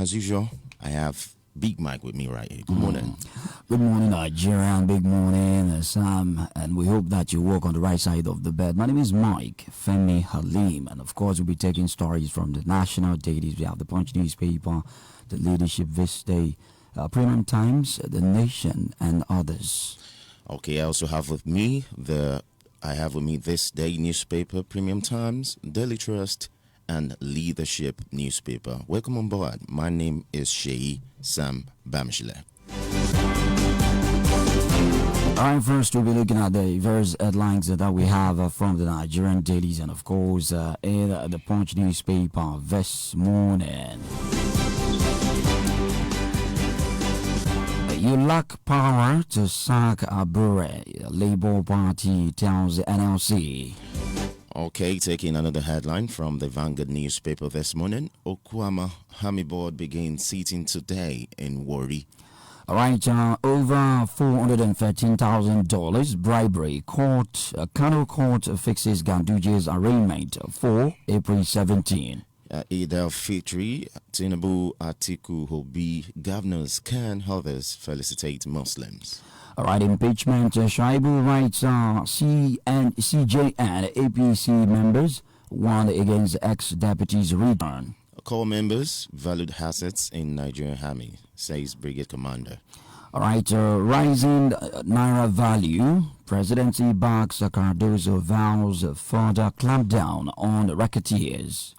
as usual, I have Big Mike with me right here. Good morning. Good morning, Nigeria, and big morning, Sam. And we hope that you walk on the right side of the bed. My name is Mike Femi Halim, and of course, we'll be taking stories from the national dailies. We have the Punch newspaper, the Leadership this day, Premium Times, the Nation, and others. Okay, I also have with me this day newspaper, Premium Times, Daily Trust, and Leadership newspaper. Welcome on board. My name is Sheyi Sam Bamshile. All right, first we'll be looking at the various headlines that we have from the Nigerian dailies and of course in the Punch newspaper this morning. You lack power to sack Abure, Labour Party tells NLC. Okay, taking another headline from the Vanguard newspaper this morning. Okwama Army Board begins seating today in Warri. All right, over $413,000 bribery. Kano Court fixes Ganduje's arraignment for April 17. Eid al-Fitri, Tinubu, Atiku, Obi, governors can others felicitate Muslims. All right, impeachment. Shaibu writes CJ and APC members warned against ex-deputy's return. Core members valued assets in Nigerian Army, says Brigade Commander. All right, rising Naira value. Presidency backs Cardozo vows further clampdown on racketeers.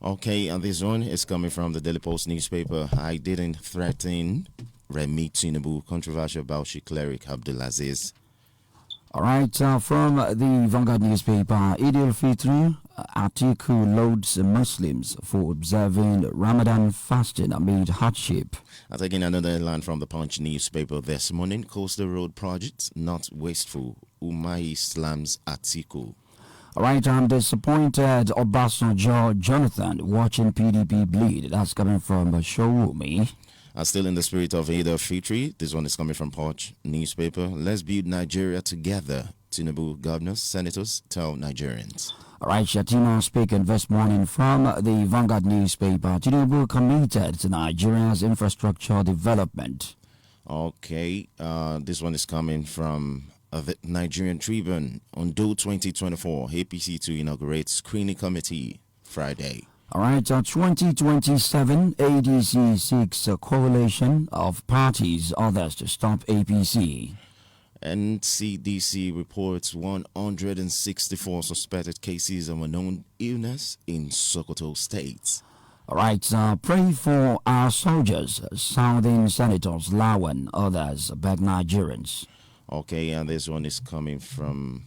Okay, and this one is coming from the Daily Post newspaper. I didn't threaten Remi Tinubu, controversial about Cleric Abdulaziz. All right, from the Vanguard newspaper, Eid al-Fitr, Atiku loads Muslims for observing Ramadan fasting amid hardship. Taking another line from the Punch newspaper this morning, Coastal Road projects not wasteful, Umai slams Atiku. All right, I'm disappointed Obasanjo Jonathan watching PDP bleed. That's coming from Showumi. Still in the spirit of Eid al-Fitr, this one is coming from Punch newspaper. Let's build Nigeria together. Tinubu governors, senators tell Nigerians. All right, Shatima speaking this morning from the Vanguard newspaper. Tinubu committed to Nigeria's infrastructure development. Okay, this one is coming from the Nigerian Tribune. Ondo 2024, APC to inaugurate screening committee Friday. All right, 2027 ADC seeks a coalition of parties, others to stop APC. NCDC reports 164 suspected cases of unknown illness in Sokoto State. All right, pray for our soldiers, sounding Senators Lawan, others beg Nigerians. Okay, and this one is coming from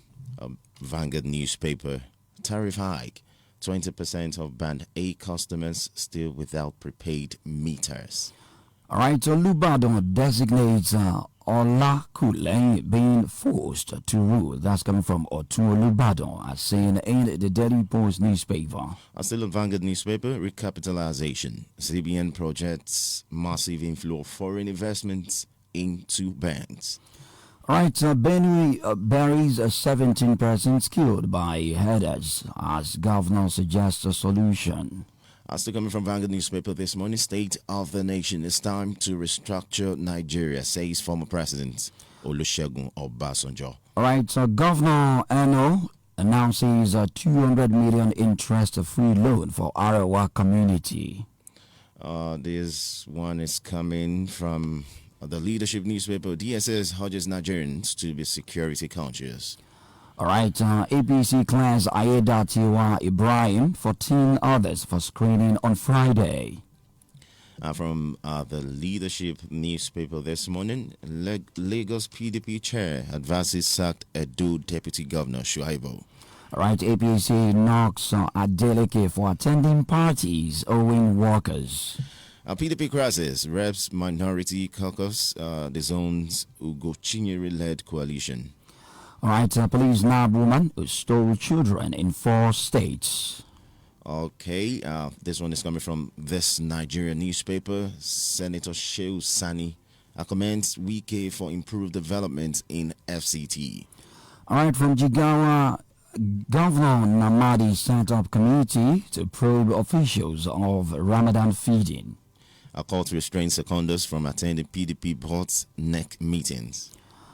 Vanguard newspaper. Tariff hike. 20% of Band A customers still without prepaid meters. All right, Olubadon designates Ola Kule being forced to rule. That's coming from Otun Olubadon, as seen in the Daily Post newspaper. Still in Vanguard newspaper, recapitalization. CBN projects massive inflow of foreign investments into banks. All right, Benue buries 17 persons killed by herders as governor suggests a solution. Still coming from Vanguard newspaper this morning, State of the Nation. It's time to restructure Nigeria, says former President Olusegun Obasanjo. All right, Governor Eno announces a 200 million interest-free loan for Arawa community. This one is coming from the Leadership newspaper. DSS urges Nigerians to be security conscious. All right, APC class Ayeda Tiwa Ibrahim, 14 others for screening on Friday. From the Leadership newspaper this morning, Lagos PDP chair advises sacked Edo Deputy Governor Shuaibu. All right, APC knocks Adeleke for attending parties owing workers. PDP crisis, Reps Minority Caucus, the zone's Ugo Chinyere-led coalition. All right, police nab woman who stole children in 4 states. Okay, this one is coming from this Nigerian newspaper. Senator Shehu Sani commends Wike for improved development in FCT. All right, from Jigawa, Governor Namadi set up committee to probe officials of Ramadan feeding. A call to restrain seconders from attending PDP board's NEC meetings.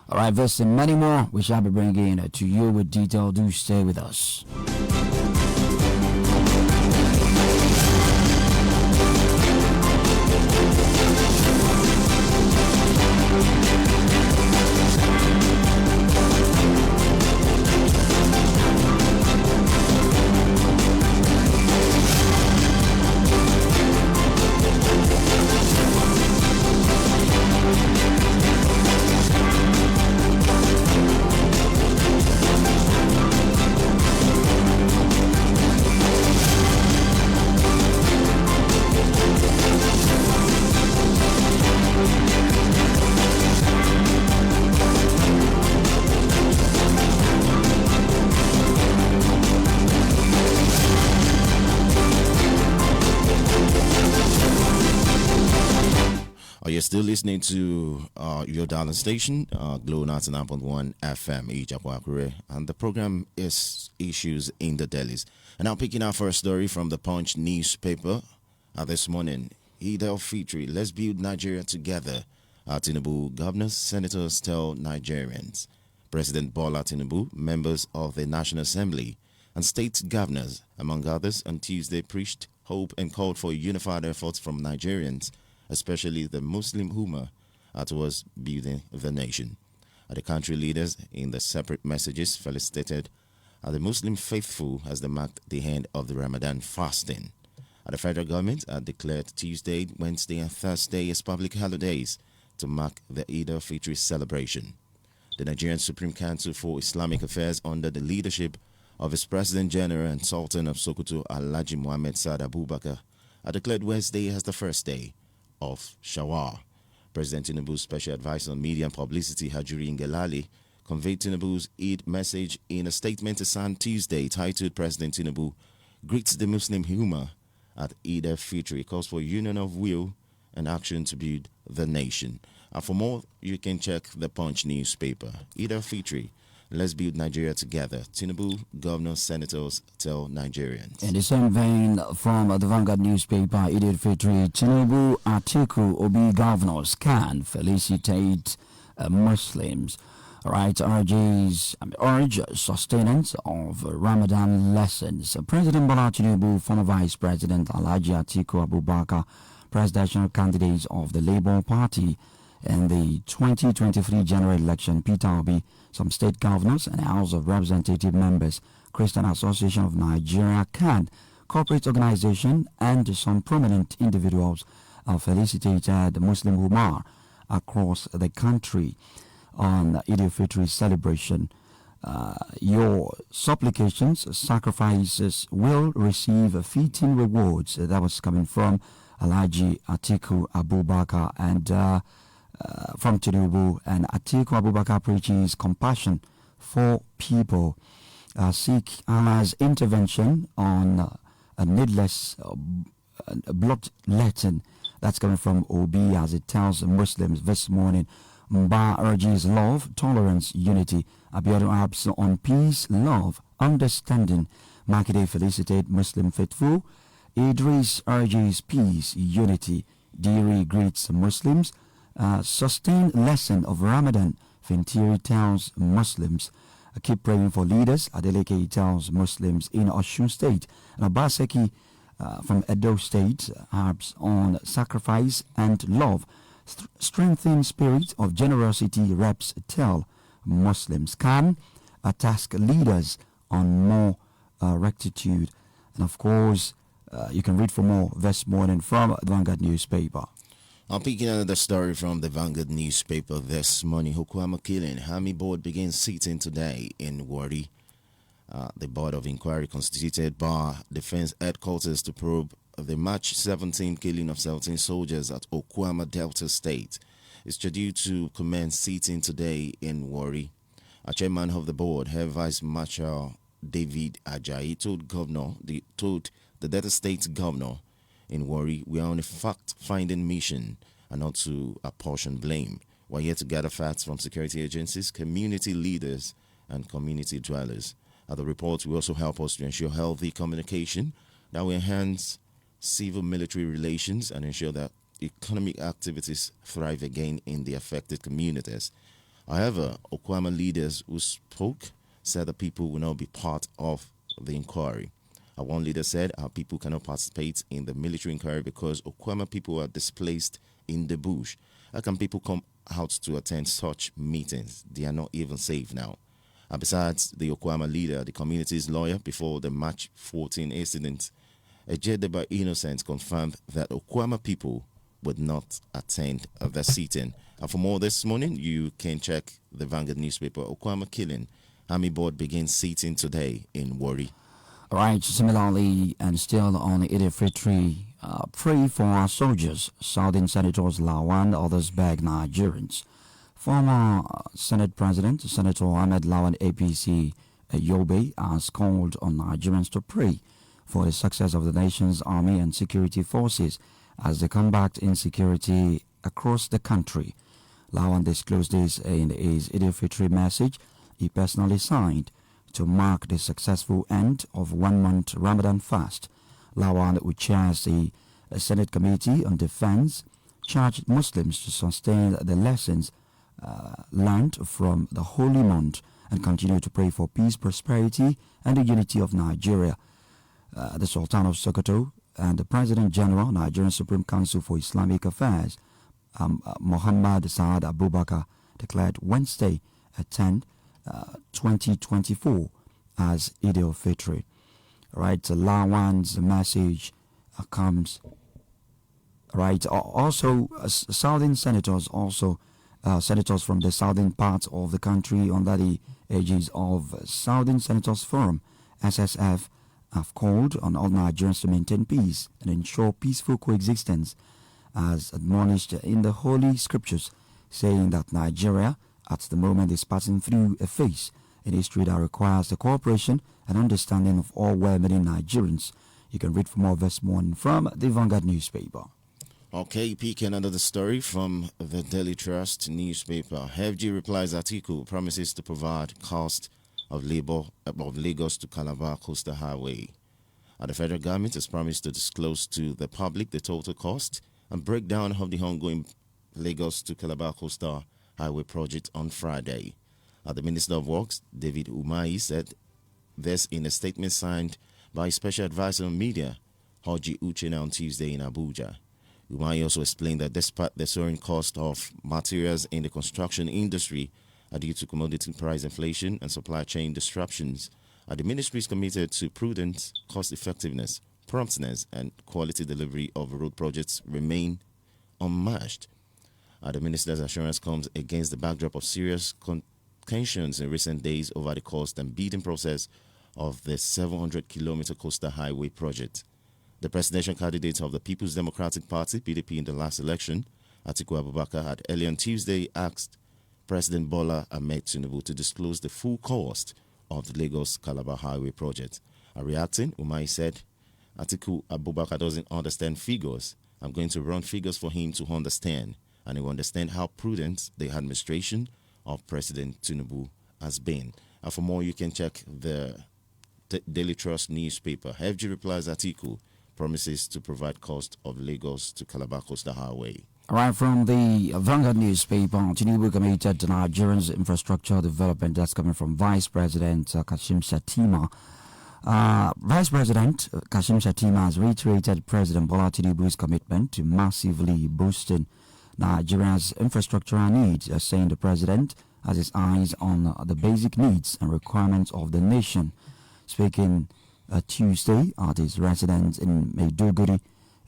All right, this and many more we shall be bringing to you with detail. Do stay with us. You're still listening to your darling station, Glow 99.1 FM, Ijapuakure, and the program is Issues in the Delis. And now picking our first story from the Punch newspaper this morning. Eid al-Fitr, let's build Nigeria together. Tinubu, governors, senators tell Nigerians. President Bola Tinubu, members of the National Assembly, and state governors, among others, on Tuesday preached hope and called for unified efforts from Nigerians, especially the Muslim Ummah, towards building the nation. The country leaders, in the separate messages, felicitated the Muslim faithful as they marked the end of the Ramadan fasting. The federal government declared Tuesday, Wednesday, and Thursday as public holidays to mark the Eid al-Fitr celebration. The Nigerian Supreme Council for Islamic Affairs, under the leadership of its President General and Sultan of Sokoto, Alhaji Mohammed Saad Abubakar, declared Wednesday as the first day of Shawwal. President Tinubu's special advisor on media and publicity, Hajuri Ngelale, conveyed Tinubu's Eid message in a statement signed Tuesday titled President Tinubu greets the Muslim Ummah at Eid al-Fitr. It calls for union of will and action to build the nation. For more, you can check the Punch newspaper. Eid al-Fitr, let's build Nigeria together. Tinubu, governors, senators tell Nigerians. In the same vein, from the Vanguard newspaper, Eid al-Fitr, Tinubu, Atiku, Obi governors can felicitate Muslims. Right, urge sustenance of Ramadan lessons. President Bola Tinubu, former Vice President Alhaji Atiku Abubakar, presidential candidates of the Labour Party in the 2023 general election, Peter Obi, some state governors and House of Representative members, Christian Association of Nigeria, CAN, corporate organization, and some prominent individuals felicitated the Muslim Ummah across the country on Eid al-Fitr celebration. Your supplications, sacrifices will receive fitting rewards. That was coming from Alhaji Atiku Abubakar and from Tinubu. And Atiku Abubakar preaches compassion for people. Seek Allah's intervention on a needless bloodletting. That's coming from Obi as it tells Muslims this morning. Mba urges love, tolerance, unity. Abiodun Abs on peace, love, understanding. Makinde felicitate Muslim faithful. Idris urges peace, unity. Diri greets Muslims. Sustained lesson of Ramadan. Fintiri tells Muslims. Keep praying for leaders. Adeleke tells Muslims in Osun State. And Obaseki from Edo State harps on sacrifice and love. Strengthen spirit of generosity, reps tell Muslims. Can task leaders on more rectitude. And of course, you can read for more this morning from the Vanguard newspaper. I'm picking another story from the Vanguard newspaper this morning. Okuama killing. Army board begins sitting today in Warri. The board of inquiry constituted by Defense Headquarters to probe the March 17 killing of 17 soldiers at Okuama Delta State is scheduled to commence sitting today in Warri. A chairman of the board, Air Vice Marshal David Ajayi, told the Delta State governor in Warri, we are on a fact-finding mission and not to apportion blame. We're here to gather facts from security agencies, community leaders, and community dwellers. The report will also help us to ensure healthy communication that will enhance civil-military relations and ensure that economic activities thrive again in the affected communities. However, Okwama leaders who spoke said the people will not be part of the inquiry. One leader said our people cannot participate in the military inquiry because Okwama people are displaced in the bush. How can people come out to attend such meetings? They are not even safe now. Besides the Okwama leader, the community's lawyer before the March 14 incident, Ejedeba Innocent, confirmed that Okwama people would not attend the sitting. And for more this morning, you can check the Vanguard newspaper. Okwama killing. Army board begins sitting today in Warri. All right, similarly, and still on the Eid Fitri, pray for our soldiers. Southern Senators Lawan, others beg Nigerians. Former Senate President, Senator Ahmed Lawan APC Yobe, has called on Nigerians to pray for the success of the nation's army and security forces as they combat insecurity across the country. Lawan disclosed this in his Eid Fitri message he personally signed to mark the successful end of 1 month Ramadan fast. Lawan, who chairs the Senate Committee on Defense, charged Muslims to sustain the lessons learned from the holy month and continue to pray for peace, prosperity, and the unity of Nigeria. The Sultan of Sokoto and the President General, Nigerian Supreme Council for Islamic Affairs, Muhammad Saad Abubakar, declared Wednesday at 10, 2024 as Eid al-Fitr. Right, Lawan's message comes. Right, also southern senators, senators from the southern part of the country under the aegis of Southern Senators Forum (SSF) have called on all Nigerians to maintain peace and ensure peaceful coexistence, as admonished in the Holy Scriptures, saying that Nigeria at the moment is passing through a phase in history that requires the cooperation and understanding of all well-meaning Nigerians. You can read for more this morning from the Vanguard newspaper. Okay, peeking under the story from the Daily Trust newspaper. FG replies Atiku promises to provide cost of labor of Lagos to Calabar Coastal Highway. The federal government has promised to disclose to the public the total cost and breakdown of the ongoing Lagos to Calabar Coastal Highway project on Friday. The Minister of Works, David Umahi, said this in a statement signed by Special Advisor on Media, Hoji Uchenna, on Tuesday in Abuja. Umahi also explained that despite the soaring cost of materials in the construction industry due to commodity price inflation and supply chain disruptions, the ministry is committed to prudent cost effectiveness, promptness, and quality delivery of road projects remain unmatched. The minister's assurance comes against the backdrop of serious tensions in recent days over the cost and bidding process of the 700-kilometer coastal highway project. The presidential candidate of the People's Democratic Party, PDP, in the last election, Atiku Abubakar, had earlier on Tuesday asked President Bola Ahmed Tinubu to disclose the full cost of the Lagos-Calabar Highway project. Reacting, Umahi said, Atiku Abubakar doesn't understand figures. I'm going to run figures for him to understand, and he will understand how prudent the administration of President Tinubu has been. And for more, you can check the Daily Trust newspaper. FG replies Atiku promises to provide cost of Lagos to Calabar Coastal Highway. All right, from the Vanguard newspaper, Tinubu committed to Nigeria's infrastructure development. That's coming from Vice President Kashim Shettima. Vice President Kashim Shettima has reiterated President Bola Tinubu's commitment to massively boosting Nigeria's infrastructural needs, saying the president has his eyes on the basic needs and requirements of the nation. Speaking Tuesday at his residence in Maiduguri,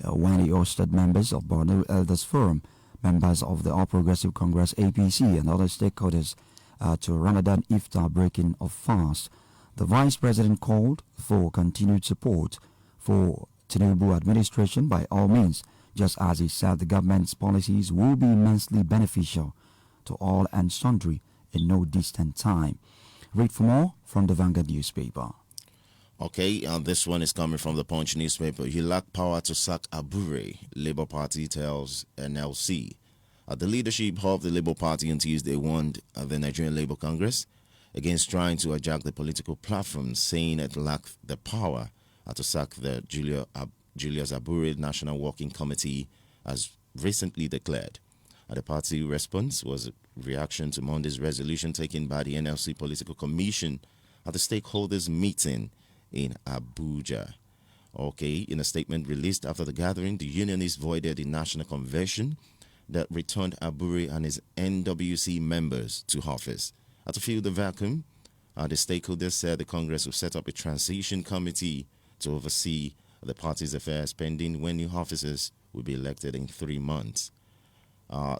when he hosted members of Borno Elders Forum, members of the All Progressive Congress APC, and other stakeholders to Ramadan Iftar breaking of fast. The vice president called for continued support for Tinubu administration by all means, just as he said the government's policies will be immensely beneficial to all and sundry in no distant time. Read for more from the Vanguard newspaper. Okay, and this one is coming from the Punch newspaper. He lacked power to sack Abure, Labour Party tells NLC. The leadership of the Labour Party on Tuesday warned the Nigerian Labour Congress against trying to hijack the political platform, saying it lacked the power to sack the Julius Abure National Working Committee as recently declared. The party response was a reaction to Monday's resolution taken by the NLC Political Commission at the stakeholders meeting in Abuja. Okay, in a statement released after the gathering, the unionists voided the national convention that returned Aburi and his NWC members to office. To fill the vacuum, the stakeholders said the Congress will set up a transition committee to oversee the party's affairs pending when new officers will be elected in 3 months.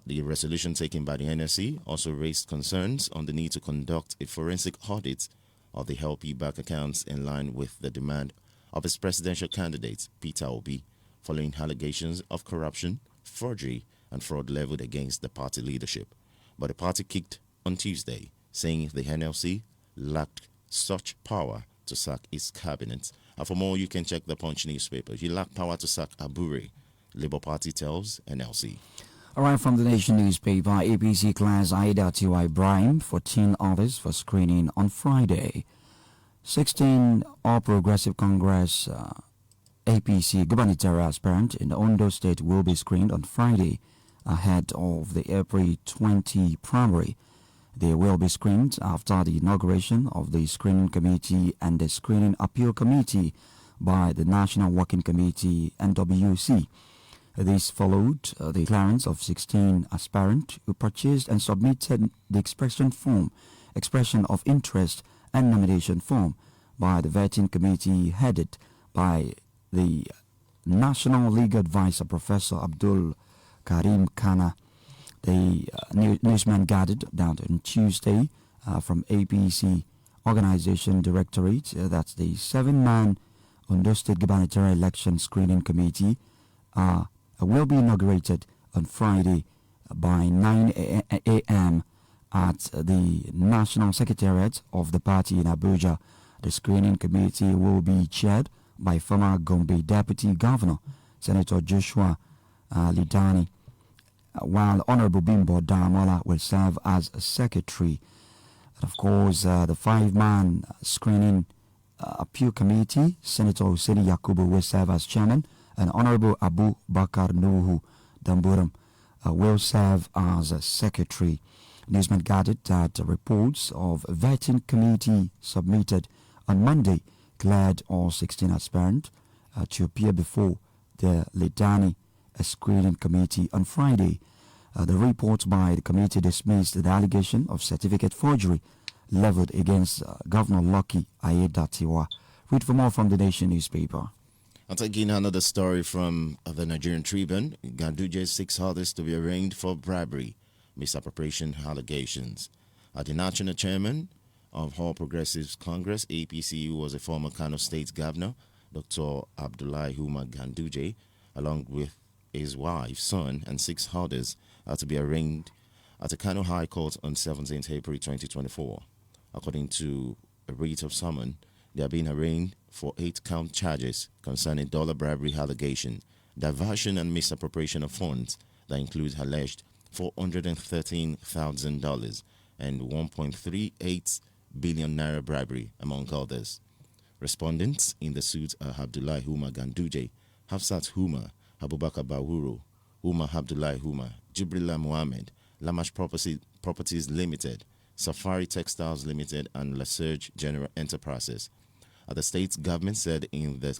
The resolution taken by the NSC also raised concerns on the need to conduct a forensic audit of the LP bank accounts in line with the demand of its presidential candidate, Peter Obi, following allegations of corruption, forgery, and fraud leveled against the party leadership. But the party kicked on Tuesday, saying the NLC lacked such power to sack its cabinet. And for more, you can check the Punch newspaper. He lacked power to sack Aburi, Labour Party tells NLC. All right, from the Nation newspaper, APC class Aida T.Y. Ibrahim, 14 others for screening on Friday. 16 All Progressive Congress APC gubernatorial aspirant in the Ondo State will be screened on Friday ahead of the April 20 primary. They will be screened after the inauguration of the Screening Committee and the Screening Appeal Committee by the National Working Committee NWC. This followed the clearance of 16 aspirants who purchased and submitted the expression of interest and nomination form by the vetting committee headed by the National Legal Advisor Professor Abdul Karim Kana. The newsman gathered down on Tuesday from APC Organization Directorate that's the 7-man Ondo State Gubernatorial Election Screening Committee will be inaugurated on Friday by 9 a.m. at the National Secretariat of the party in Abuja. The screening committee will be chaired by former Gombe Deputy Governor, Senator Joshua Lidani, while Honorable Bimbo Damola will serve as secretary. And of course, the 5-man screening appeal committee, Senator Hussein Yakubu will serve as chairman, and Honorable Abu Bakar Nuhu Damburam will serve as a secretary. Newsman gathered that reports of vetting committee submitted on Monday cleared all 16 aspirants to appear before the Lidani screening committee on Friday. The report by the committee dismissed the allegation of certificate forgery leveled against Governor Lucky Aiyedatiwa. Read for more from the Nation newspaper. And taking another story from the Nigerian Tribune, Ganduje's 6 others to be arraigned for bribery, misappropriation allegations. The national chairman of All Progressives Congress, APC, who was a former Kano State Governor, Dr. Abdullahi Umar Ganduje, along with his wife, son, and 6 others, are to be arraigned at the Kano High Court on 17th April 2024. According to a writ of summons, they are being arraigned for 8-count charges concerning dollar bribery allegation, diversion and misappropriation of funds that include alleged $413,000 and 1.38 billion naira bribery, among others. Respondents in the suit are Abdullahi Umar Ganduje, Hafsat Umar, Abubakar Bahuru, Umar Abdullahi Umar, Jibrila Muhammad, Lamash Properties Limited, Safari Textiles Limited, and Lasurge General Enterprises. The state government said in the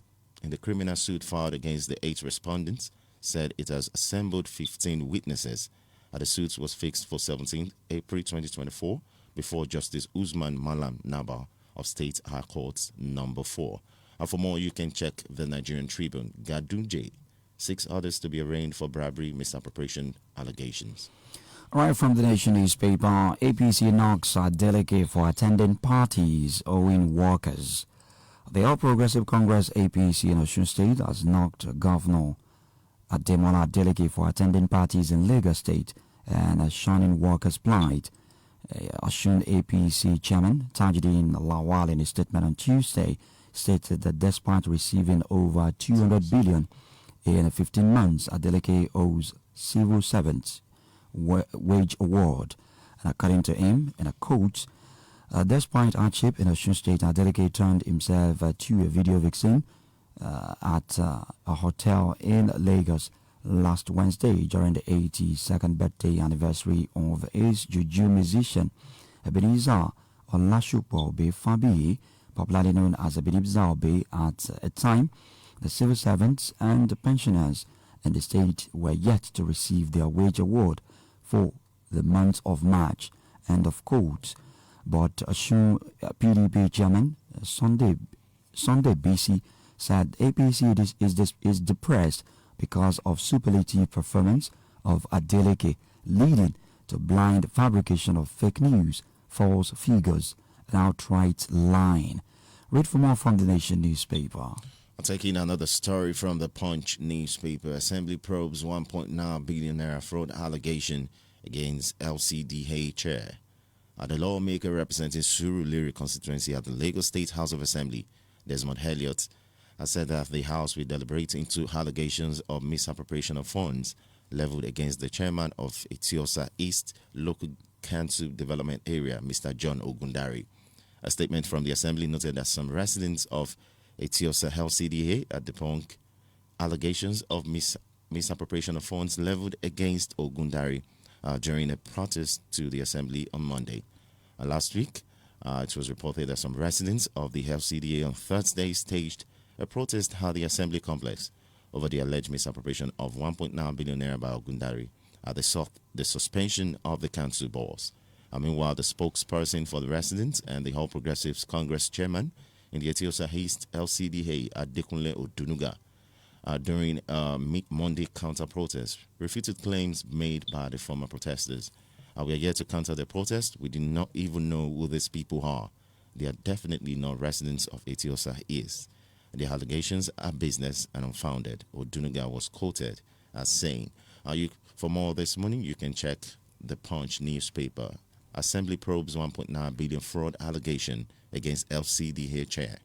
criminal suit filed against the 8 respondents, said it has assembled 15 witnesses. The suit was fixed for 17th April 2024 before Justice Usman Malam Naba of State High Court Number 4. And for more, you can check the Nigerian Tribune. Gadunje, 6 others to be arraigned for bribery, misappropriation allegations. Right from the Nation newspaper, APC knocks a delegate for attending parties owing workers. The All Progressive Congress APC in Osun State has knocked Governor Ademola delegate for attending parties in Lagos State and has shunning workers' plight. Osun APC chairman Tajuddin Lawal in a statement on Tuesday stated that despite receiving over 200 billion in 15 months, Adeleke owes civil servants wage award. And according to him, in a quote, despite hardship in Osun State, Adeleke turned himself to a video vixen at a hotel in Lagos last Wednesday during the 82nd birthday anniversary of his juju musician Ebenezer Olashupo Obe Fabiyi, popularly known as Ebenezer Obe. At a time, the civil servants and the pensioners in the state were yet to receive their wage award for the month of March. End of quote. But Osun PDP chairman Sunday BC said APC is depressed because of superlative performance of Adeleke, leading to blind fabrication of fake news, false figures, and outright lying. Read for more from the Nation newspaper. Taking another story from the Punch newspaper, Assembly probes 1.9 billion naira fraud allegation against LCDA chair. The lawmaker representing Surulere constituency at the Lagos State House of Assembly, Desmond Elliott, has said that the House will deliberate into allegations of misappropriation of funds leveled against the chairman of Etiosa East Local Council Development Area, Mr. John Ogundari. A statement from the Assembly noted that some residents of Etiosa LCDA at debunked allegations of misappropriation of funds leveled against Ogundari during a protest to the Assembly on Monday. Last week, it was reported that some residents of the LCDA on Thursday staged a protest at the Assembly complex over the alleged misappropriation of 1.9 billion naira by Ogundari at the suspension of the council boss. Meanwhile, the spokesperson for the residents and the All Progressives Congress chairman in the Etiosa East LCDA Adekunle Odunuga during Monday counter-protest refuted claims made by the former protesters. We are here to counter the protest. We do not even know who these people are. They are definitely not residents of Etiosa East. The allegations are business and unfounded, Odunuga was quoted as saying. For more this morning, you can check the Punch newspaper. Assembly probes 1.9 billion fraud allegation against LCDA chair.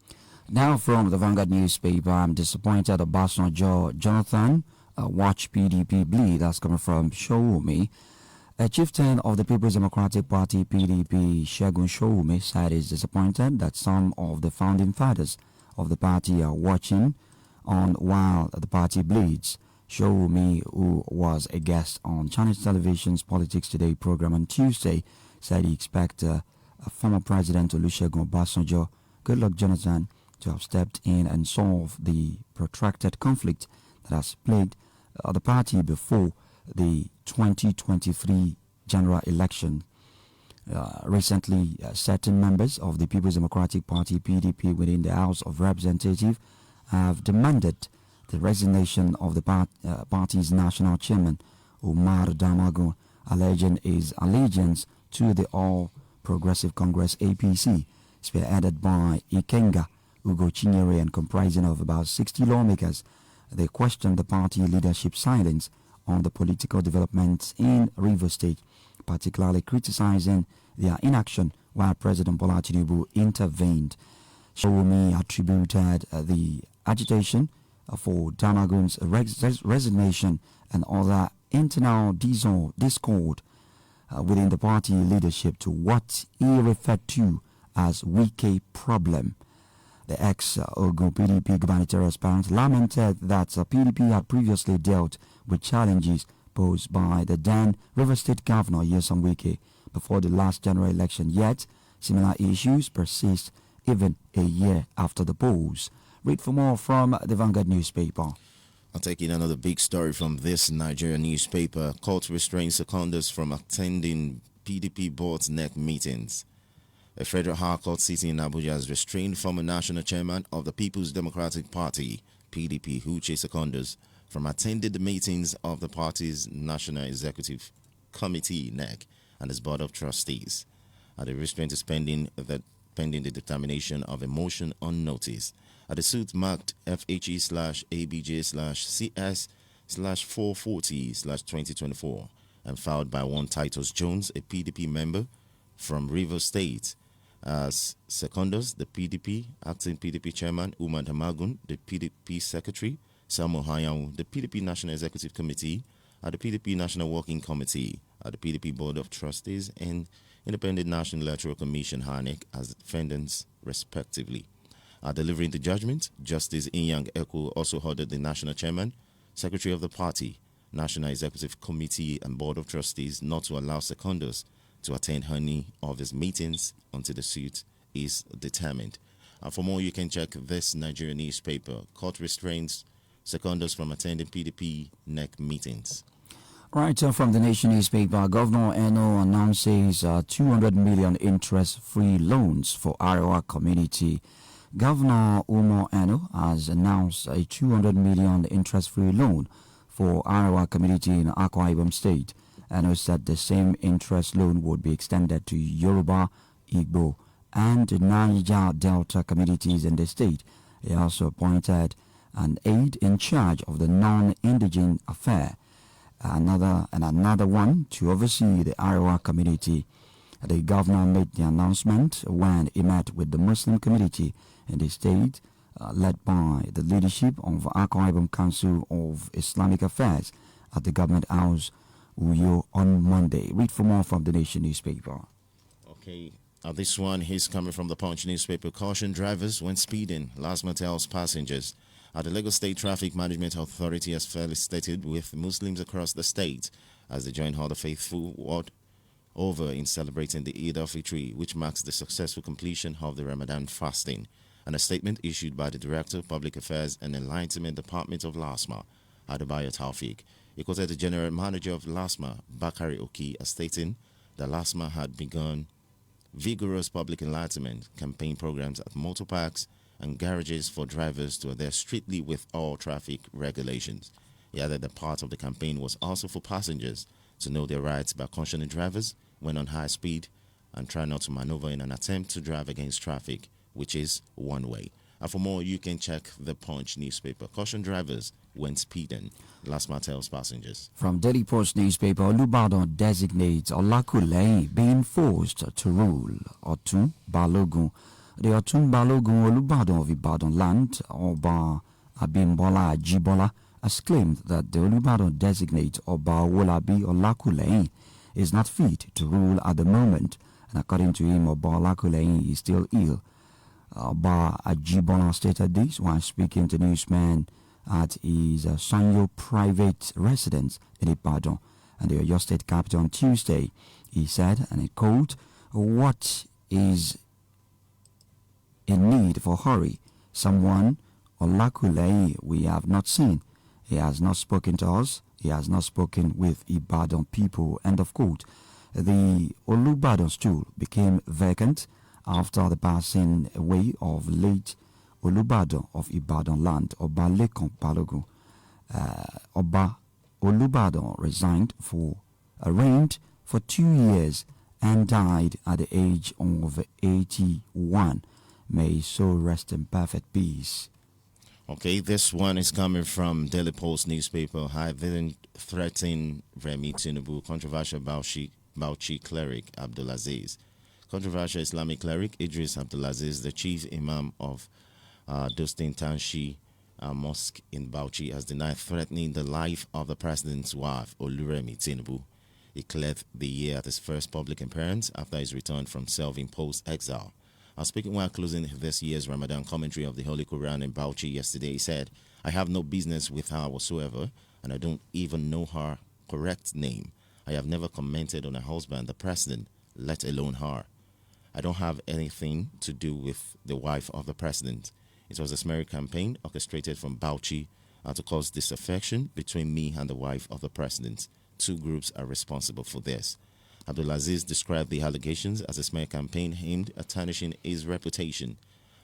Now from the Vanguard newspaper, I'm disappointed Obasanjo Jonathan watch PDP bleed. That's coming from Showme. A chieftain of the People's Democratic Party PDP, Segun Showme, said he's disappointed that some of the founding fathers of the party are watching on while the party bleeds. Showme, who was a guest on Chinese Television's Politics Today program on Tuesday, said he expects former President Olusegun Obasanjo, Goodluck Jonathan, to have stepped in and solved the protracted conflict that has plagued the party before the 2023 general election. Recently, certain members of the People's Democratic Party PDP within the House of Representatives have demanded the resignation of the party's national chairman, Umar Damagun, alleging his allegiance to the All Progressive Congress APC, spearheaded by Ikenga Ugo Chinyere and comprising of about 60 lawmakers. They questioned the party leadership's silence on the political developments in Rivers State, particularly criticizing their inaction while President Bola Tinubu intervened. Showme attributed the agitation for Damagun's resignation and other internal discord within the party leadership to what he referred to as Wike problem. The ex-Ogun PDP gubernatorial aspirant lamented that PDP had previously dealt with challenges posed by the then River State Governor Nyesom Wike before the last general election, yet similar issues persist even a year after the polls. Read for more from the Vanguard newspaper. I'll take in another big story from this Nigerian newspaper. Court restrains seconders from attending PDP board's NEC meetings. A federal high court sitting in Abuja has restrained former national chairman of the People's Democratic Party, PDP, Uche Secondus, from attending the meetings of the party's National Executive Committee, NEC, and its Board of Trustees. The restraint is pending the determination of a motion on notice. The suit marked FHE/ABJ/CS/440/2024 and filed by one Titus Jones, a PDP member from Rivers State. As Secondus, the PDP, acting PDP chairman Umar Damagun, the PDP secretary Samuel Hayawu, the PDP National Executive Committee, the PDP National Working Committee, the PDP Board of Trustees, and Independent National Electoral Commission (INEC) as defendants, respectively. Delivering the judgment, Justice Inyang Eko also ordered the national chairman, secretary of the party, National Executive Committee and Board of Trustees not to allow secondos to attend any of his meetings until the suit is determined. For more, you can check this Nigerian newspaper. Court restrains secondos from attending PDP NEC meetings. Right, from the Nation newspaper, Governor Eno announces 200 million interest-free loans for Arewa community. Governor Umo Eno has announced a 200 million interest-free loan for Arewa community in Akwa Ibom State. Eno said the same interest loan would be extended to Yoruba, Igbo, and Niger Delta communities in the state. He also appointed an aide in charge of the non-indigent affair. Another one to oversee the Arewa community. The governor made the announcement when he met with the Muslim community in the state, led by the leadership of Akwa Ibom Council of Islamic Affairs at the Government House, Uyo, on Monday. Read for more from the Nation newspaper. Okay, this one is coming from the Punch newspaper. Caution drivers when speeding. LASMA tells passengers. The Lagos State Traffic Management Authority has felicitated with Muslims across the state as they join all the faithful world over in celebrating the Eid al-Fitr, which marks the successful completion of the Ramadan fasting. And a statement issued by the Director of Public Affairs and Enlightenment Department of LASMA, Adebayo Taufik. He quoted the General Manager of LASMA, Bakari Oki, as stating that LASMA had begun vigorous public enlightenment campaign programs at motor parks and garages for drivers to adhere strictly with all traffic regulations. He added that part of the campaign was also for passengers to know their rights by cautioning drivers when on high speed and try not to maneuver in an attempt to drive against traffic, which is one way. And for more, you can check the Punch newspaper. Caution drivers when speeding. LASMA tells passengers. From Daily Post newspaper, Olubadan designates Olakunle being forced to rule. Otun Balogun. The Otun Balogun Olubadan of Ibadan land, Oba Abimbola Ajibola, has claimed that the Olubadan designate Oba Wolabi Olakunle is not fit to rule at the moment, and according to him, Oba Olakunle is still ill. Oba Ajibola stated this while speaking to newsmen at his Sanyo private residence in Ibadan and the Oyo State capital on Tuesday. He said, and I quote, "What is in need for hurry? Someone, Olakunle, we have not seen. He has not spoken to us. He has not spoken with Ibadan people." End of quote. The Olubadan stool became vacant after the passing away of late Olubadan of Ibadan land, Oba Lekan Balogun. Oba Olubadan reigned for 2 years and died at the age of 81. May his soul rest in perfect peace. Okay, this one is coming from Daily Post newspaper. High villain threatening Remi Tinubu. Controversial Bauchi cleric Abdulaziz. Controversial Islamic cleric Idris Abdulaziz, the chief imam of Dostin Tanshi Mosque in Bauchi, has denied threatening the life of the president's wife, Oluremi Tinubu. He cleared the year at his first public appearance after his return from self-imposed exile. Speaking while closing this year's Ramadan commentary of the Holy Quran in Bauchi yesterday, he said, "I have no business with her whatsoever, and I don't even know her correct name. I have never commented on her husband, the president, let alone her. I don't have anything to do with the wife of the president. It was a smear campaign orchestrated from Bauchi to cause disaffection between me and the wife of the president. Two groups are responsible for this." Abdulaziz described the allegations as a smear campaign aimed at tarnishing his reputation.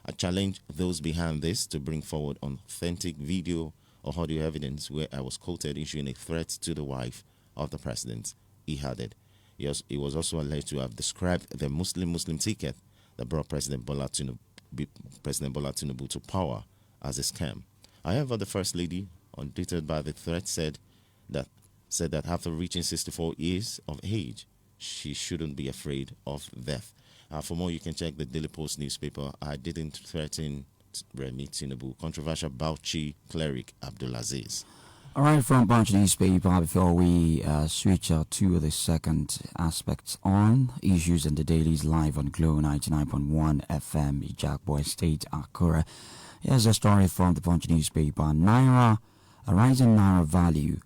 I challenge those behind this to bring forward authentic video or audio evidence where I was quoted issuing a threat to the wife of the president, he added. He was also alleged to have described the Muslim ticket that brought President Bola Tinubu to power as a scam. However, the First Lady, undeterred by the threat, said that after reaching 64 years of age, she shouldn't be afraid of death. For more, you can check the Daily Post newspaper. I didn't threaten Remi Tinubu. Controversial Bauchi cleric Abdulaziz. All right, from Punch newspaper, before we switch to the second aspect on issues in the dailies live on Glow 99.1 FM, Ijakboy State, Akura. Here's a story from the Punch newspaper. A rising Naira value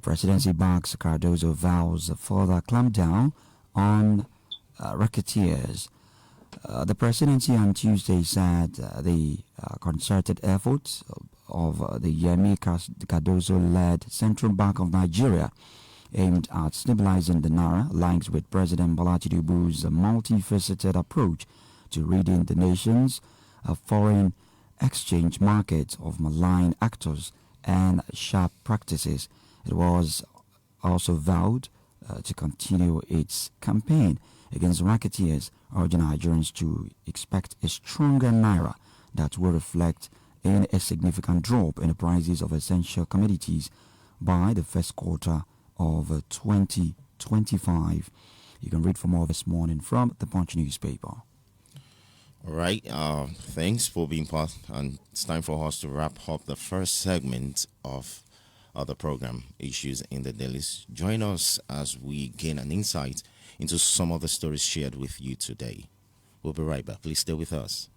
Presidency backs Cardozo vows further clampdown on racketeers. The presidency on Tuesday said the concerted efforts of the Yemi Cardozo-led Central Bank of Nigeria aimed at stabilizing the Naira aligns with President Bola Tinubu's multifaceted approach to ridding the nation's foreign exchange market of malign actors and sharp practices. It was also vowed to continue its campaign against racketeers, urging Nigerians to expect a stronger Naira that will reflect in a significant drop in the prices of essential commodities by the first quarter of 2025. You can read for more this morning from the Punch newspaper. All right. Thanks for being part. And it's time for us to wrap up the first segment of the program, Issues in the Dailies. Join us as we gain an insight into some of the stories shared with you today. We'll be right back. Please stay with us.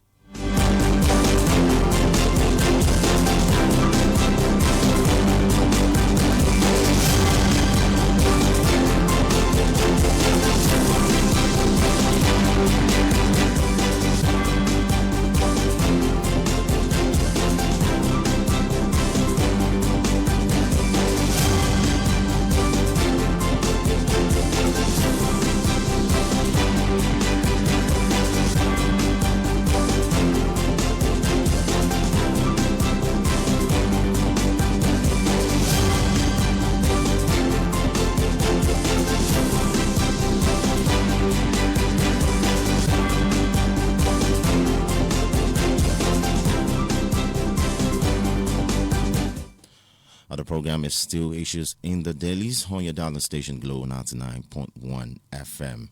The program is still Issues in the Dailies on your dial station Glow 99.1 FM,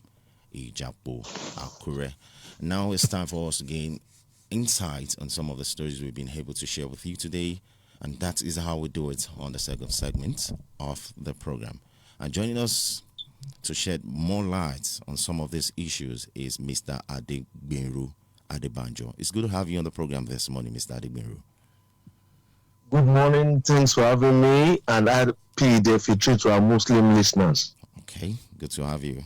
Ijapo, Akure. Now it's time for us to gain insight on some of the stories we've been able to share with you today, and that is how we do it on the second segment of the program. And joining us to shed more light on some of these issues is Mr. Adegbenru Adebanjo. It's good to have you on the program this morning, Mr. Adegbenru. Good morning. Thanks for having me, and happy Day Fitri to our Muslim listeners. Okay, good to have you.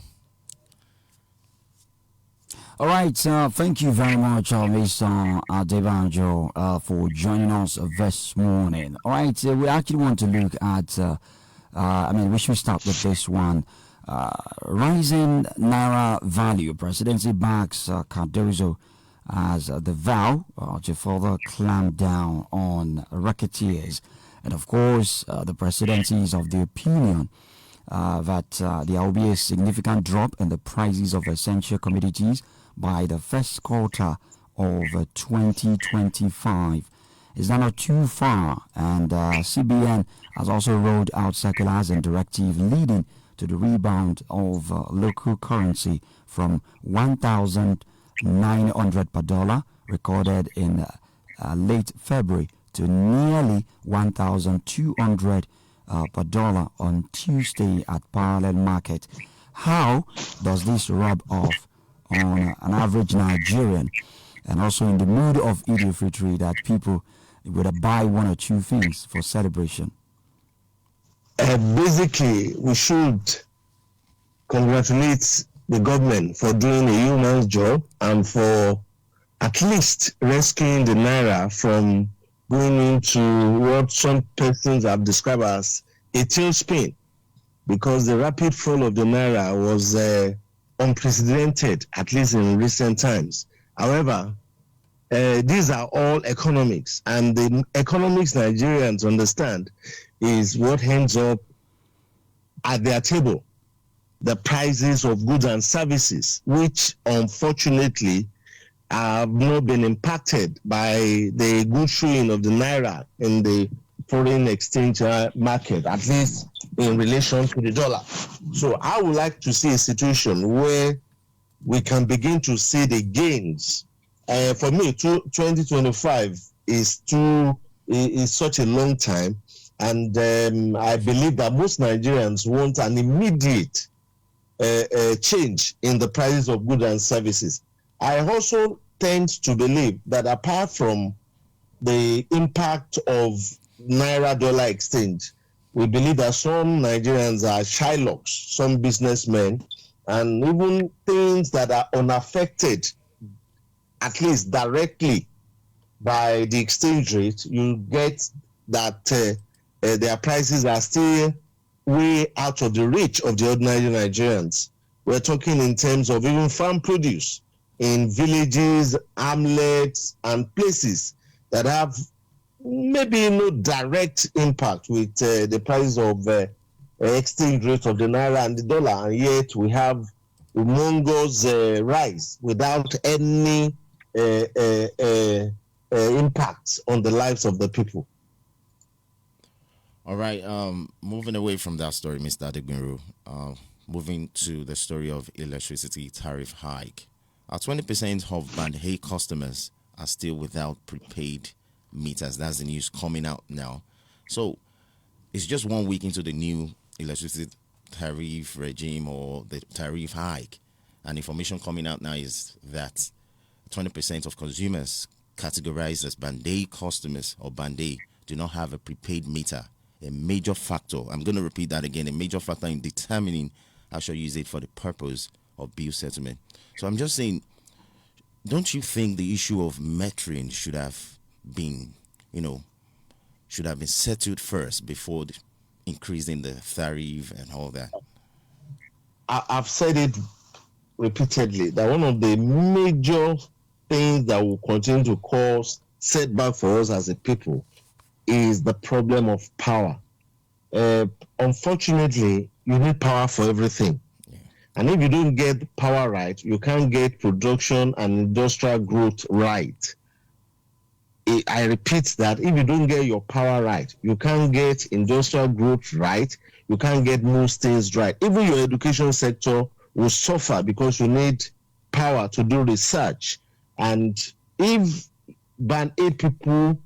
All right, thank you very much, Mr. Adebanjo, for joining us this morning. All right, we actually want to look at, we should start with this one. Rising Naira value. Presidency backs Cardozo as the vow to further clamp down on racketeers. And of course, the presidency is of the opinion that there will be a significant drop in the prices of essential commodities by the first quarter of 2025. Is that not too far? And CBN has also rolled out circulars and directive leading to the rebound of local currency from 1,900 per dollar recorded in late February to nearly 1,200 per dollar on Tuesday at parallel market. How does this rub off on an average Nigerian, and also in the mood of Eid al-Fitr that people would buy one or two things for celebration? Basically, we should congratulate the government for doing a human job and for at least rescuing the Naira from going into what some persons have described as a tailspin, because the rapid fall of the Naira was unprecedented, at least in recent times. However, these are all economics, and the economics Nigerians understand is what ends up at their table, the prices of goods and services, which unfortunately have not been impacted by the good showing of the Naira in the foreign exchange market, at least in relation to the dollar. So I would like to see a situation where we can begin to see the gains. For me, 2025 is such a long time, and I believe that most Nigerians want an immediate change in the prices of goods and services. I also tend to believe that apart from the impact of Naira-dollar exchange, we believe that some Nigerians are Shylocks, some businessmen, and even things that are unaffected, at least directly, by the exchange rate, you get that their prices are still way out of the reach of the ordinary Nigerians. We're talking in terms of even farm produce in villages, hamlets, and places that have maybe no direct impact with the price of exchange rate of the naira and the dollar, and yet we have humongous rise without any impact on the lives of the people. All right, moving away from that story, Mr. Adegbenro, moving to the story of electricity tariff hike. 20% of Band A customers are still without prepaid meters. That's the news coming out now. So it's just 1 week into the new electricity tariff regime or the tariff hike. And information coming out now is that 20% of consumers categorized as Band A customers or Band A do not have a prepaid meter. A major factor, I'm going to repeat that again, a major factor in determining how shall use it for the purpose of bill settlement. So I'm just saying, don't you think the issue of metering should have been, settled first before increasing the tariff and all that? I've said it repeatedly that one of the major things that will continue to cause setback for us as a people is the problem of power. Unfortunately, you need power for everything. And if you don't get power right, you can't get production and industrial growth right. I repeat that if you don't get your power right, you can't get industrial growth right, you can't get most things right. Even your education sector will suffer because you need power to do research. And if Band A people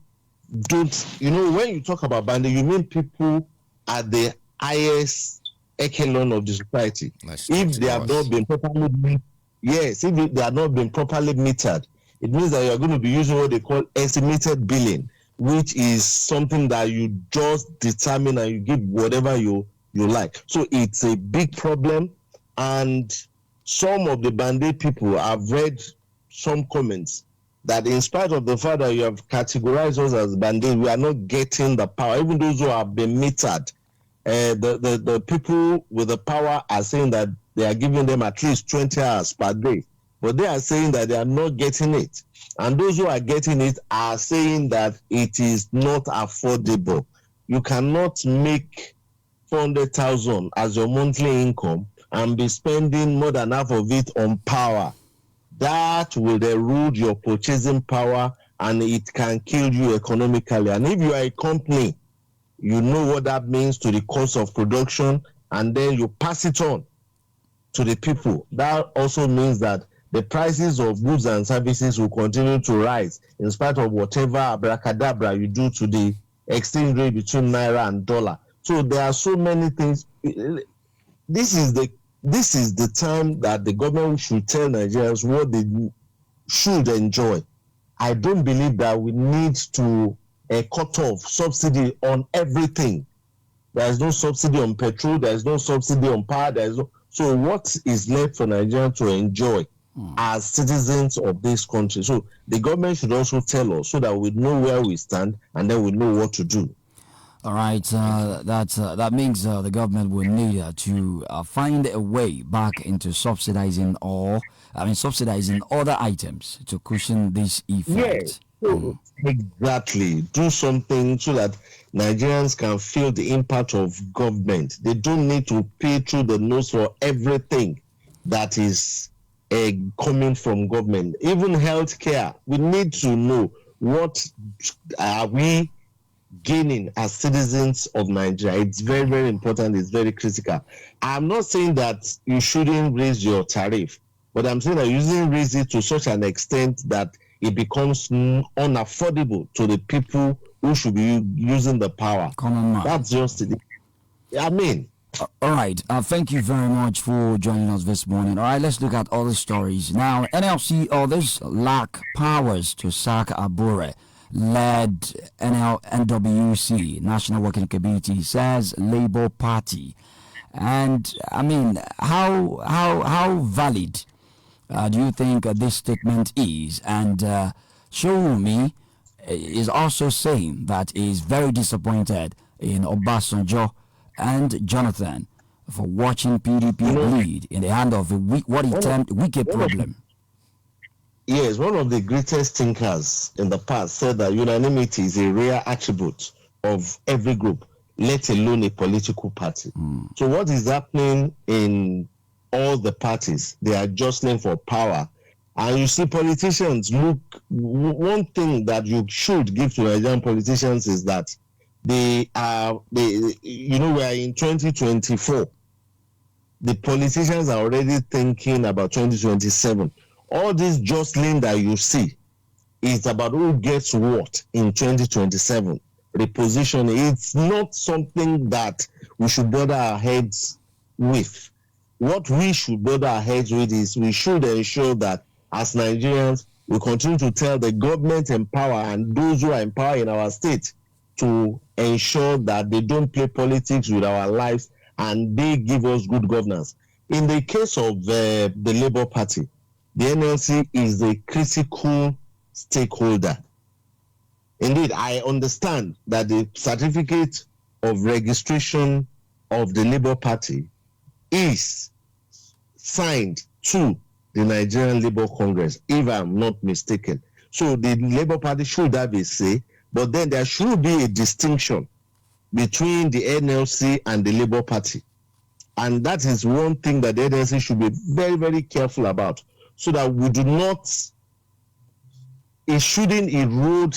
don't, when you talk about Band A, you mean people at the highest echelon of the society. If they have not been properly, if they have not been properly metered, it means that you are going to be using what they call estimated billing, which is something that you just determine and you give whatever you like. So it's a big problem, and some of the Band A people, I've read some comments that in spite of the fact that you have categorized us as Band A, we are not getting the power. Even those who have been metered, the people with the power are saying that they are giving them at least 20 hours per day, but they are saying that they are not getting it. And those who are getting it are saying that it is not affordable. You cannot make 400,000 as your monthly income and be spending more than half of it on power. That will erode your purchasing power and it can kill you economically. And if you are a company, you know what that means to the cost of production, and then you pass it on to the people. That also means that the prices of goods and services will continue to rise in spite of whatever abracadabra you do to the exchange rate between naira and dollar. So there are so many things. This is the time that the government should tell Nigerians what they should enjoy. I don't believe that we need to cut off subsidy on everything. There is no subsidy on petrol. There is no subsidy on power. So what is left for Nigerians to enjoy as citizens of this country? So the government should also tell us so that we know where we stand and then we know what to do. All right, that means the government will need to find a way back into subsidizing other items to cushion this effect. Yes, exactly. Do something so that Nigerians can feel the impact of government. They don't need to pay through the nose for everything that is coming from government. Even healthcare, we need to know what are we gaining as citizens of Nigeria. It's very, very important. It's very critical. I'm not saying that you shouldn't raise your tariff, but I'm saying that you shouldn't raise it to such an extent that it becomes unaffordable to the people who should be using the power. Common man. That's just it. I mean. All right. Thank you very much for joining us this morning. All right, let's look at other stories. Now, NLC others lack powers to sack Abure led NWC, National Working Committee, says Labour Party. And I mean, how valid do you think this statement is? And Showumi is also saying that he is very disappointed in Obasanjo and Jonathan for watching PDP bleed in the hand of what he termed wicked problem. Yes, one of the greatest thinkers in the past said that unanimity is a rare attribute of every group, let alone a political party. So what is happening in all the parties? They are jostling for power. And you see politicians look, one thing that you should give to Nigerian politicians is that we are in 2024. The politicians are already thinking about 2027. All this jostling that you see is about who gets what in 2027. Repositioning, it's not something that we should bother our heads with. What we should bother our heads with is we should ensure that as Nigerians, we continue to tell the government in power and those who are in power in our state to ensure that they don't play politics with our lives and they give us good governance. In the case of the Labour Party, the NLC is a critical stakeholder. Indeed, I understand that the certificate of registration of the Labour Party is signed to the Nigerian Labour Congress, if I'm not mistaken. So the Labour Party should have a say, but then there should be a distinction between the NLC and the Labour Party. And that is one thing that the NLC should be very, very careful about, so that we do not, it shouldn't erode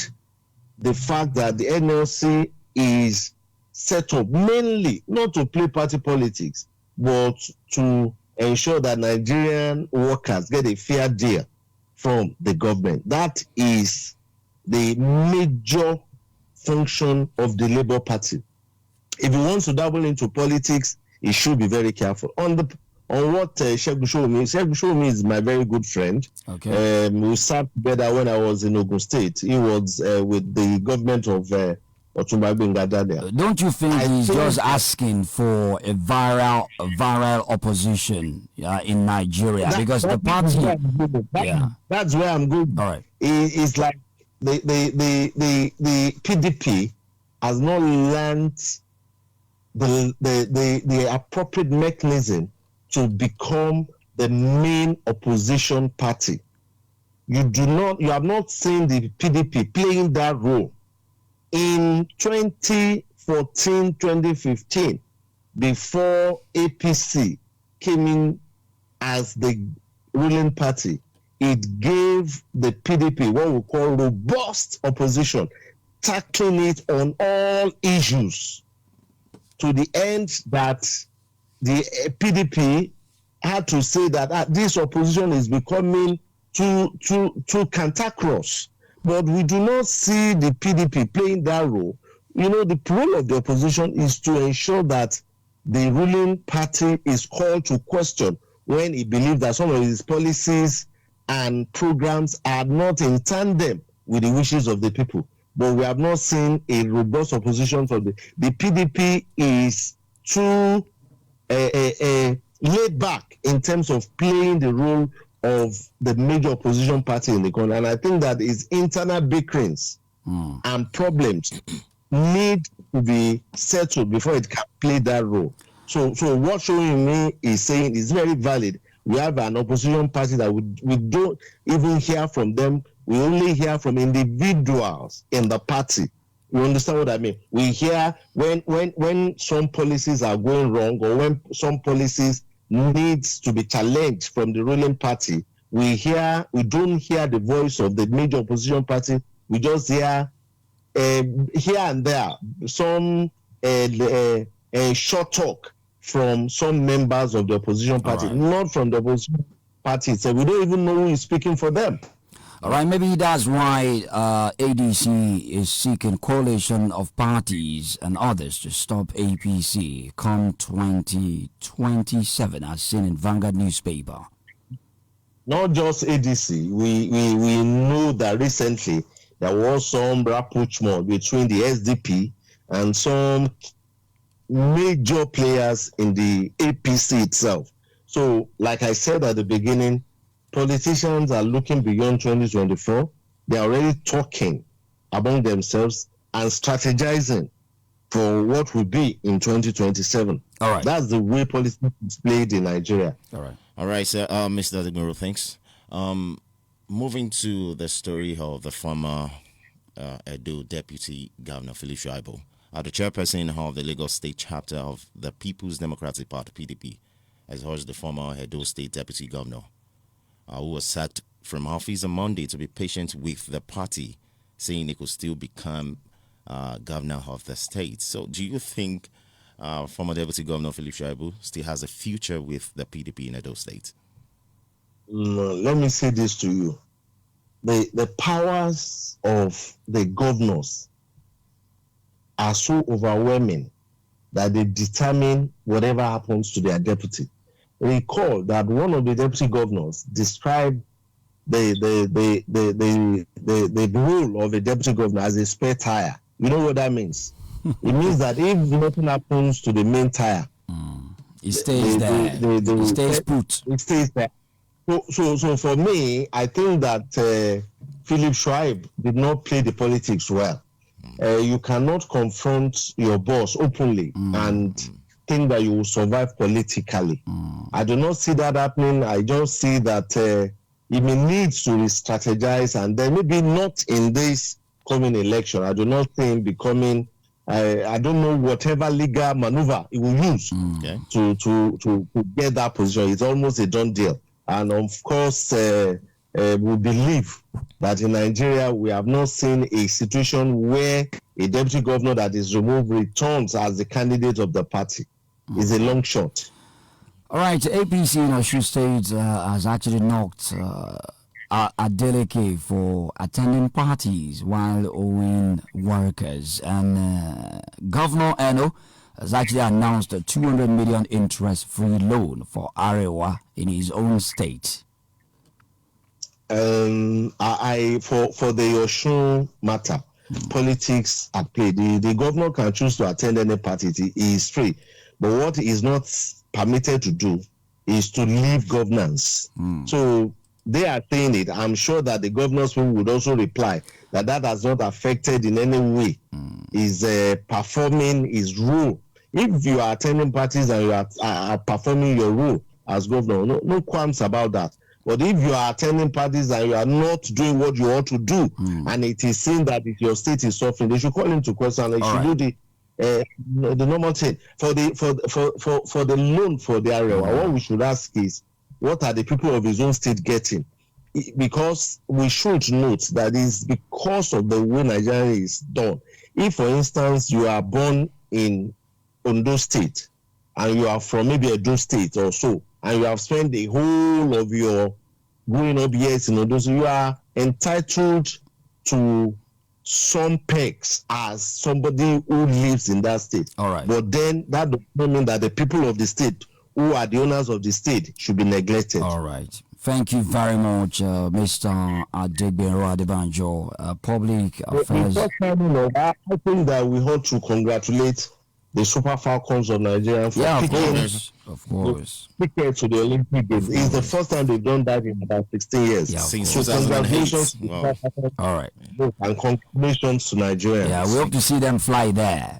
the fact that the NLC is set up mainly not to play party politics, but to ensure that Nigerian workers get a fair deal from the government. That is the major function of the Labour Party. If he wants to dabble into politics, he should be very careful. On what Segun Showumi is my very good friend. Okay. We sat together when I was in Ogun State. He was with the government of Otumba Gbenga. Don't you think he's just asking for a viral opposition in Nigeria? Because the party... That's where I'm going. All right. It's like the PDP has not learned the appropriate mechanism to become the main opposition party. You have not seen the PDP playing that role. In 2014, 2015, before APC came in as the ruling party, it gave the PDP what we call robust opposition, tackling it on all issues, to the end that the PDP had to say that this opposition is becoming too cantankerous. But we do not see the PDP playing that role. The role of the opposition is to ensure that the ruling party is called to question when it believes that some of its policies and programs are not in tandem with the wishes of the people. But we have not seen a robust opposition for the PDP is too laid back in terms of playing the role of the major opposition party in the country. And I think that its internal bickerings and problems need to be settled before it can play that role. So what Showumi is saying is very valid. We have an opposition party that we don't even hear from them. We only hear from individuals in the party. You understand what I mean? We hear when some policies are going wrong, or when some policies needs to be challenged from the ruling party. We don't hear the voice of the major opposition party. We just hear here and there some short talk from some members of the opposition party, not from the opposition party. So we don't even know who is speaking for them. All right, maybe that's why ADC is seeking coalition of parties and others to stop APC come 2027, as seen in Vanguard newspaper. Not just ADC. We know that recently there was some rapprochement between the SDP and some major players in the APC itself. So, like I said at the beginning, politicians are looking beyond 2024. They are already talking among themselves and strategizing for what will be in 2027. All right. That's the way politics is played in Nigeria. All right, sir. Mr. Adegbero, thanks. Moving to the story of the former Edo Deputy Governor Philip Shaibu, the chairperson of the Lagos State chapter of the People's Democratic Party (PDP), has urged the former Edo State Deputy Governor, who was sacked from office on Monday, to be patient with the party, saying he could still become governor of the state. So, do you think former Deputy Governor Philip Shaibu still has a future with the PDP in Edo State? Let me say this to you. The powers of the governors are so overwhelming that they determine whatever happens to their deputy. Recall that one of the deputy governors described the role of a deputy governor as a spare tire. You know what that means? It means that if nothing happens to the main tire, it stays there. It stays put. It stays there. So for me, I think that Philip Schweib did not play the politics well. You cannot confront your boss openly and think that you will survive politically. I do not see that happening. I just see that he may need to re-strategize, and then maybe not in this coming election. I do not see him becoming, I don't know, whatever legal maneuver he will use to get that position. It's almost a done deal. And of course, we believe that in Nigeria, we have not seen a situation where a deputy governor that is removed returns as the candidate of the party. It's a long shot. All right, APC in Osun State has actually knocked Adeleke for attending parties while owing workers. And Governor Eno has actually announced a 200 million interest-free loan for Arewa in his own state. For the Osun matter, politics at play. The governor can choose to attend any party. He is free. But what he is not permitted to do is to leave governance. So they are saying it. I'm sure that the governor's people would also reply that has not affected in any way his performing his role. If you are attending parties and you are performing your role as governor, no qualms about that. But if you are attending parties and you are not doing what you ought to do, and it is seen that if your state is suffering, they should call him to question. They should do the normal thing for the loan for the area. What we should ask is, what are the people of his own state getting? Because we should note that it's because of the way Nigeria is done. If, for instance, you are born in Ondo State and you are from maybe Edo State or so, and you have spent the whole of your growing up years in Ondo, so you are entitled to some perks as somebody who lives in that state. All right. But then that does not mean that the people of the state who are the owners of the state should be neglected. All right. Thank you very much, Mr. Adegbero Adebanjo, Public Affairs. I think that we ought to congratulate the Super Falcons of Nigeria for picking ticket to the Olympic Games. It's the first time they've done that in about 16 years. Yeah, since so 2008. Wow. All right. And congratulations to Nigeria. Yeah, we hope to see them fly there.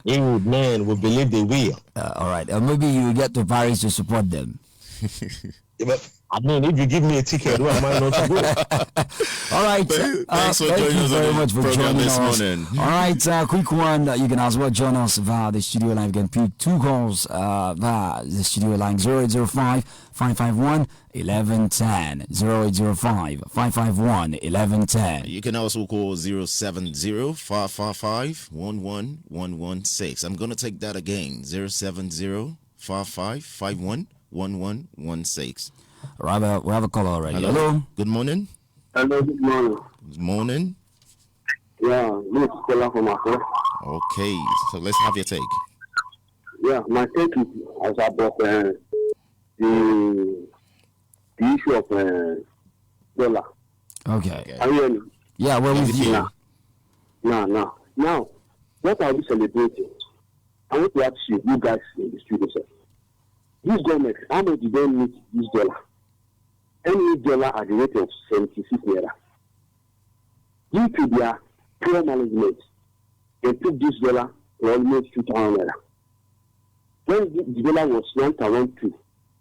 Man, we believe they will. All right. Maybe you will get to Paris to support them. But I mean, if you give me a ticket, who am I not to go? All right. Thanks for joining us very much for joining this us. morning. All right, quick one. You can as well join us via the studio line. You can pick two calls via the studio line 0805 551 1110. 0805 551 1110. You can also call 070 555 11116. I'm going to take that again. 070 5551 1116. We have a caller already. Hello. Good morning. Hello, good morning. Good morning. Yeah, this is Kola from Accra. Okay, so let's have your take. Yeah, my take is as about the issue of dollar. Okay. Are you hearing me? Yeah, we're with you. Now, what are we celebrating? I want to ask you guys in the studio, sir. This government, how much did they need this dollar? Any dollar at the rate of 76 naira. Due to their poor management, they took this dollar to almost 2,000 naira. When the dollar was 1,002,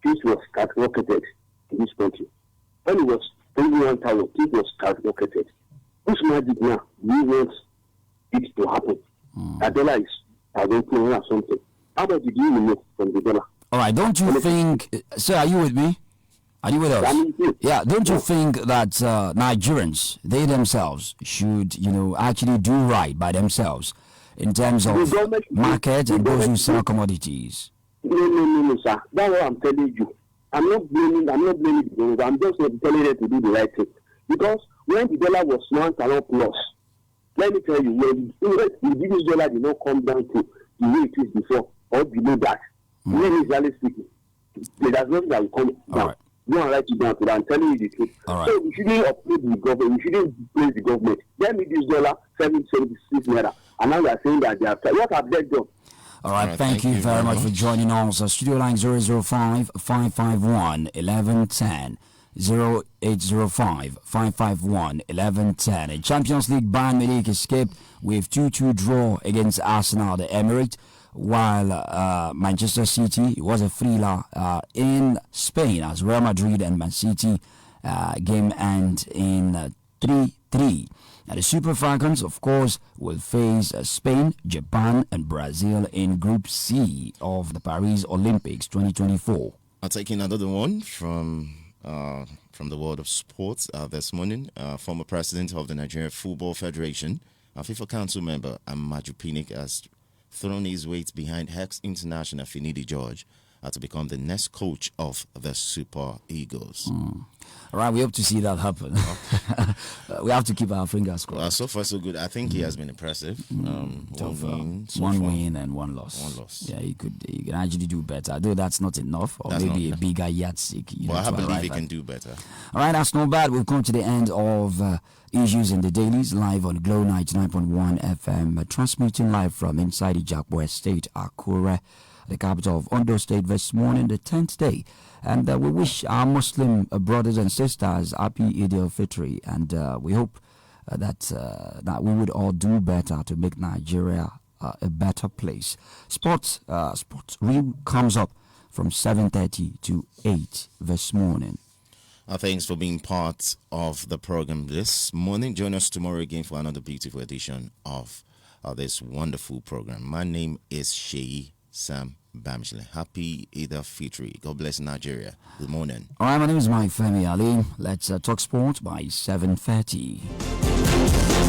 this was skyrocketed in this country. When it was only 1,000, this was skyrocketed. Which magic now we want it to happen? That dollar is 1,200 or something. How much did you remove from the dollar? All right, don't you think, sir, are you with me? Are you with us? Yeah, don't you think that Nigerians, they themselves, should, actually do right by themselves in terms of market and those who sell commodities? No, sir. That's what I'm telling you. I'm not blaming the government. I'm just telling them to do the right thing. Because when the dollar was 1,000 plus, let me tell you, when the dollar did not come down to the way it is before or below that, when Israeli speaking, there's nothing that will come down. Right. Go and write it down today. I'm telling you the truth. Right. So we shouldn't uphold the government. We shouldn't praise the government. Let me this dollar 776 naira. And now they are saying that they have. What have they done? All right, thank you very much for joining us. Studio line 005 551 1110. 0805 551 1110. A Champions League Bayern Munich escaped with 2-2 draw against Arsenal, the Emirates, while Manchester City was a thriller in Spain as Real Madrid and Man City game end in 3-3. Now the Super Falcons, of course, will face Spain, Japan, and Brazil in Group C of the Paris Olympics 2024. I'll take in another one from the world of sports this morning. Former president of the Nigeria Football Federation, FIFA Council member Amaju Pinnick has thrown his weight behind ex-international Finidi George to become the next coach of the Super Eagles. All right, we hope to see that happen. We have to keep our fingers crossed. So far, so good. I think he has been impressive. One win and one loss. One loss. Yeah, he can actually do better. Though that's not enough, or That's maybe not a bigger yardstick. Well, I believe he can do better. All right, that's not bad. We've come to the end of Issues in the Dailies, live on Glow 99.1 FM, transmitting live from inside Ijakbo Estate, Akure, the capital of Ondo State, this morning, the 10th day. And we wish our Muslim brothers and sisters happy Eid al-Fitr, and we hope that we would all do better to make Nigeria a better place. Sports really comes up from 7:30 to 8 this morning. Thanks for being part of the program this morning. Join us tomorrow again for another beautiful edition of this wonderful program. My name is Sheyi Sam Bamshley. Happy Eid al-Fitr. God bless Nigeria. Good morning. All right, my name is Mike Femi Ali. Let's talk sport by 7:30.